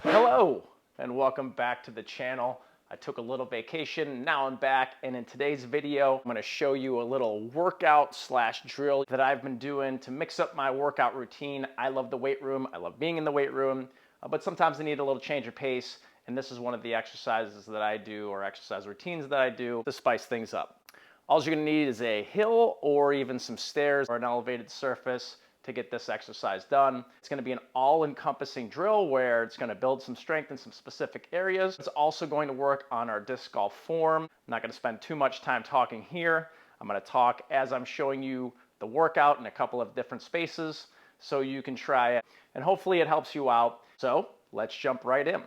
Hello and welcome back to the channel. I took a little vacation, now I'm back, and in today's video I'm going to show you a little workout slash drill that I've been doing to mix up my workout routine. I love the weight room, I love being in the weight room, but sometimes I need a little change of pace, and this is one of the exercises that I do, or exercise routines that I do, to spice things up. All you're going to need is a hill or even some stairs or an elevated surface to get this exercise done. It's going to be an all-encompassing drill where it's going to build some strength in some specific areas. It's also going to work on our disc golf form. I'm not going to spend too much time talking here. I'm going to talk as I'm showing you the workout in a couple of different spaces so you can try it, and hopefully it helps you out. So let's jump right in.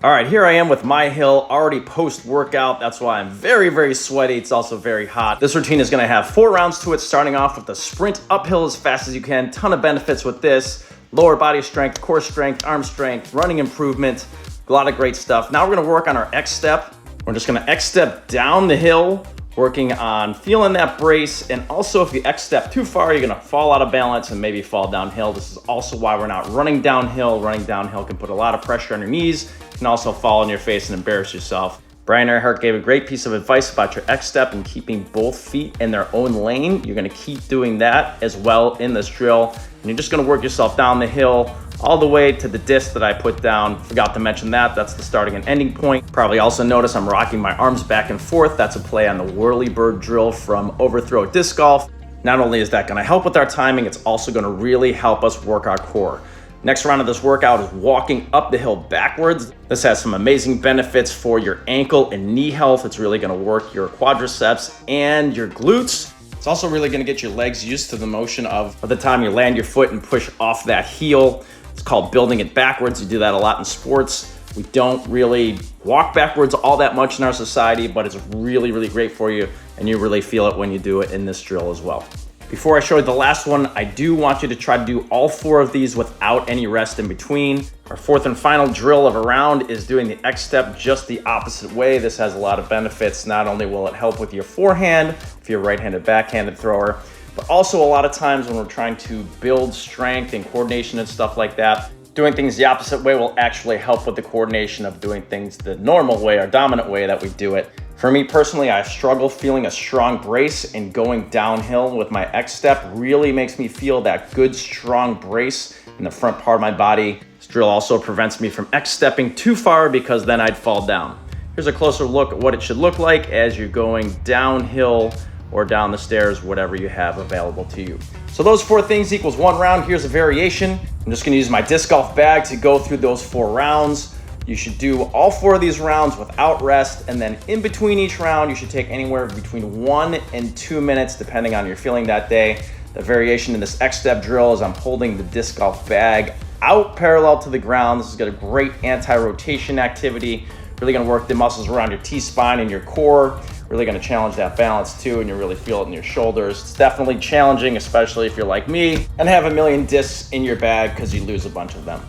All right, here I am with my hill, already post-workout. That's why I'm very, very sweaty. It's also very hot. This routine is gonna have 4 rounds to it, starting off with the sprint uphill as fast as you can. Ton of benefits with this. Lower body strength, core strength, arm strength, running improvement, a lot of great stuff. Now we're gonna work on our X step. We're just gonna X step down the hill, working on feeling that brace. And also if you X step too far, you're gonna fall out of balance and maybe fall downhill. This is also why we're not running downhill. Running downhill can put a lot of pressure on your knees. You can also fall on your face and embarrass yourself. Brian Earhart gave a great piece of advice about your X step and keeping both feet in their own lane. You're gonna keep doing that as well in this drill. And you're just gonna work yourself down the hill all the way to the disc that I put down. Forgot to mention that, that's the starting and ending point. Probably also notice I'm rocking my arms back and forth. That's a play on the whirly bird drill from Overthrow Disc Golf. Not only is that gonna help with our timing, it's also gonna really help us work our core. Next round of this workout is walking up the hill backwards. This has some amazing benefits for your ankle and knee health. It's really gonna work your quadriceps and your glutes. It's also really gonna get your legs used to the motion of the time you land your foot and push off that heel. It's called building it backwards. You do that a lot in sports. We don't really walk backwards all that much in our society, but it's really, really great for you, and you really feel it when you do it in this drill as well. Before I show you the last one, I do want you to try to do all 4 of these without any rest in between. Our 4th and final drill of a round is doing the X step just the opposite way. This has a lot of benefits. Not only will it help with your forehand, if you're a right-handed backhanded thrower, but also a lot of times when we're trying to build strength and coordination and stuff like that, doing things the opposite way will actually help with the coordination of doing things the normal way or dominant way that we do it. For me personally, I struggle feeling a strong brace, and going downhill with my X step really makes me feel that good strong brace in the front part of my body. This drill also prevents me from X stepping too far because then I'd fall down. Here's a closer look at what it should look like as you're going downhill or down the stairs, whatever you have available to you. So those 4 things equals 1 round. Here's a variation. I'm just gonna use my disc golf bag to go through those 4 rounds. You should do all 4 of these rounds without rest, and then in between each round, you should take anywhere between 1 and 2 minutes, depending on your feeling that day. The variation in this X step drill is I'm holding the disc golf bag out parallel to the ground. This has got a great anti-rotation activity. Really gonna work the muscles around your T-spine and your core. Really gonna challenge that balance too, and you really feel it in your shoulders. It's definitely challenging, especially if you're like me and have a million discs in your bag because you lose a bunch of them.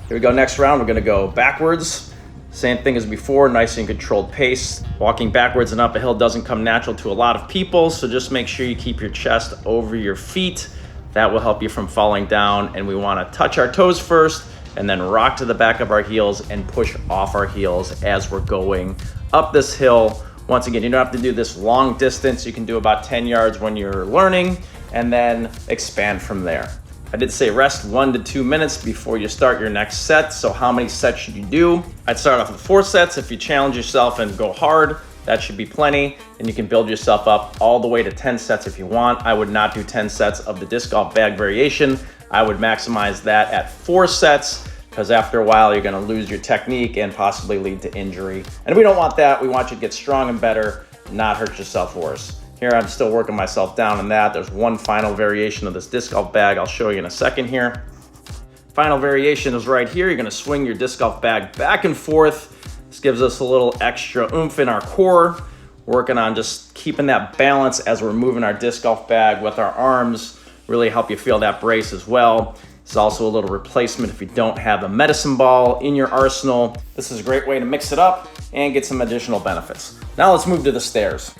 Here we go, next round, we're gonna go backwards. Same thing as before, nice and controlled pace. Walking backwards and up a hill doesn't come natural to a lot of people, so just make sure you keep your chest over your feet. That will help you from falling down, and we wanna touch our toes first and then rock to the back of our heels and push off our heels as we're going up this hill. Once again, you don't have to do this long distance. You can do about 10 yards when you're learning and then expand from there. I did say rest 1 to 2 minutes before you start your next set. So how many sets should you do? I'd start off with 4 sets. If you challenge yourself and go hard, that should be plenty. And you can build yourself up all the way to 10 sets if you want. I would not do 10 sets of the disc golf bag variation. I would maximize that at 4 sets, because after a while, you're gonna lose your technique and possibly lead to injury. And we don't want that. We want you to get strong and better, not hurt yourself worse. Here, I'm still working myself down in that. There's one final variation of this disc golf bag I'll show you in a second here. Final variation is right here. You're gonna swing your disc golf bag back and forth. This gives us a little extra oomph in our core. Working on just keeping that balance as we're moving our disc golf bag with our arms. Really help you feel that brace as well. It's also a little replacement if you don't have a medicine ball in your arsenal. This is a great way to mix it up and get some additional benefits. Now let's move to the stairs.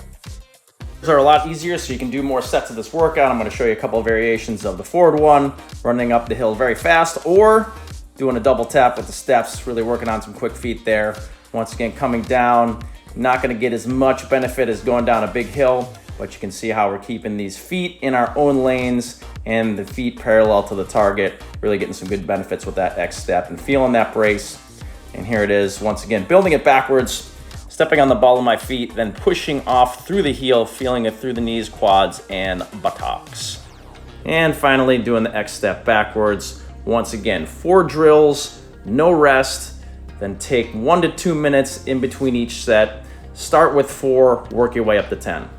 These are a lot easier, so you can do more sets of this workout. I'm gonna show you a couple of variations of the forward one, running up the hill very fast, or doing a double tap with the steps, really working on some quick feet there. Once again, coming down, not gonna get as much benefit as going down a big hill, but you can see how we're keeping these feet in our own lanes and the feet parallel to the target, really getting some good benefits with that X step and feeling that brace. And here it is, once again, building it backwards, stepping on the ball of my feet, then pushing off through the heel, feeling it through the knees, quads, and buttocks. And finally, doing the X step backwards. Once again, 4 drills, no rest, then take 1 to 2 minutes in between each set. Start with 4, work your way up to 10.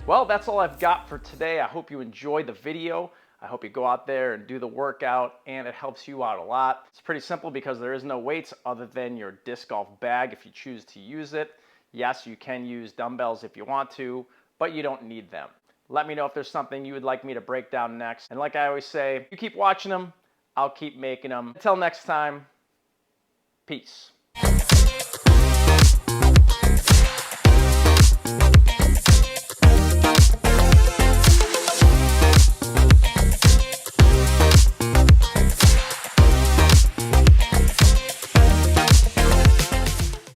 Well, that's all I've got for today. I hope you enjoyed the video. I hope you go out there and do the workout, and it helps you out a lot. It's pretty simple because there is no weights other than your disc golf bag if you choose to use it. Yes, you can use dumbbells if you want to, but you don't need them. Let me know if there's something you would like me to break down next. And like I always say, you keep watching them, I'll keep making them. Until next time, peace.